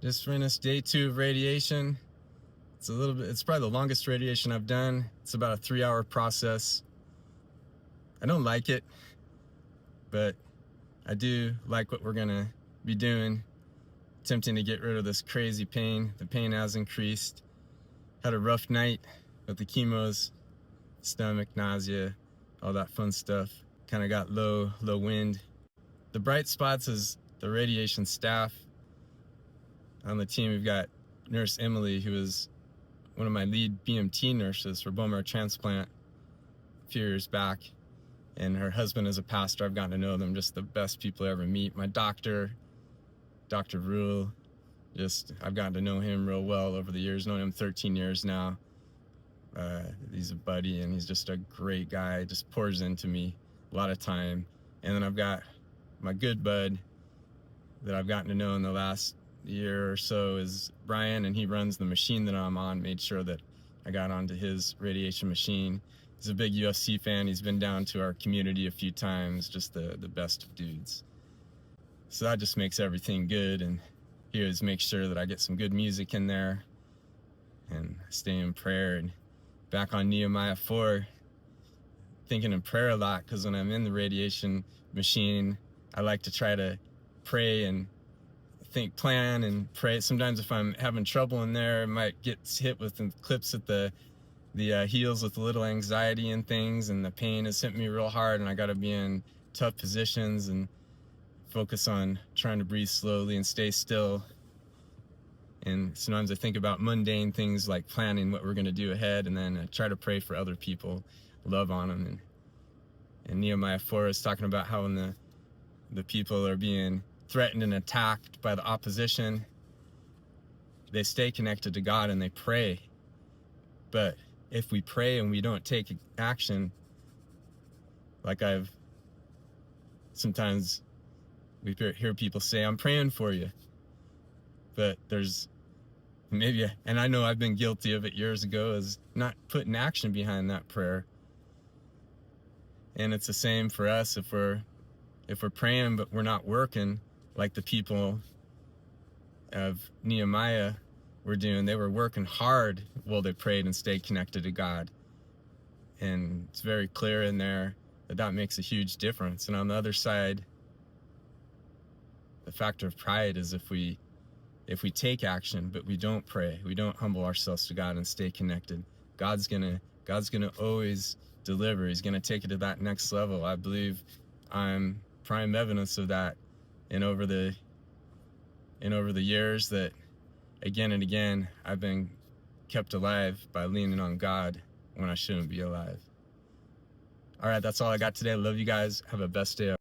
Just finished day 2 of radiation. It's probably the longest radiation I've done. It's about a 3-hour process. I don't like it, but I do like what we're gonna be doing, attempting to get rid of this crazy pain. The pain has increased. Had a rough night with the chemos, stomach, nausea, all that fun stuff. Kind of got low wind. The bright spots is the radiation staff. On the team, we've got Nurse Emily, who is one of my lead BMT nurses for bone marrow transplant a few years back. And her husband is a pastor. I've gotten to know them, just the best people I ever meet. My doctor, Dr. Rule, I've gotten to know him real well over the years, known him 13 years now. He's a buddy, and he's just a great guy, just pours into me a lot of time. And then I've got my good bud that I've gotten to know in the last year or so is Brian, and he runs the machine that I'm on. Made sure that I got onto his radiation machine. He's a big UFC fan. He's been down to our community a few times. Just the best of dudes. So that just makes everything good, and he always makes sure that I get some good music in there and stay in prayer. And back on Nehemiah 4, thinking in prayer a lot, because when I'm in the radiation machine, I like to try to pray and plan and pray. Sometimes if I'm having trouble in there, I might get hit with clips at the heels with a little anxiety and things, and the pain has hit me real hard, and I got to be in tough positions and focus on trying to breathe slowly and stay still. And sometimes I think about mundane things like planning what we're going to do ahead, and then I try to pray for other people, love on them. And Nehemiah 4 is talking about how when the people are being threatened and attacked by the opposition, they stay connected to God and they pray. But if we pray and we don't take action, like sometimes we hear people say, I'm praying for you, but there's and I know I've been guilty of it years ago, is not putting action behind that prayer. And it's the same for us. If we're praying but we're not working like the people of Nehemiah were doing. They were working hard while they prayed and stayed connected to God. And it's very clear in there that makes a huge difference. And on the other side, the factor of pride is if we take action but we don't pray, we don't humble ourselves to God and stay connected, God's gonna always deliver. He's gonna take it to that next level. I believe I'm prime evidence of that. And over the years that again and again I've been kept alive by leaning on God when I shouldn't be alive. All right, that's all I got today. I love you guys. Have a best day.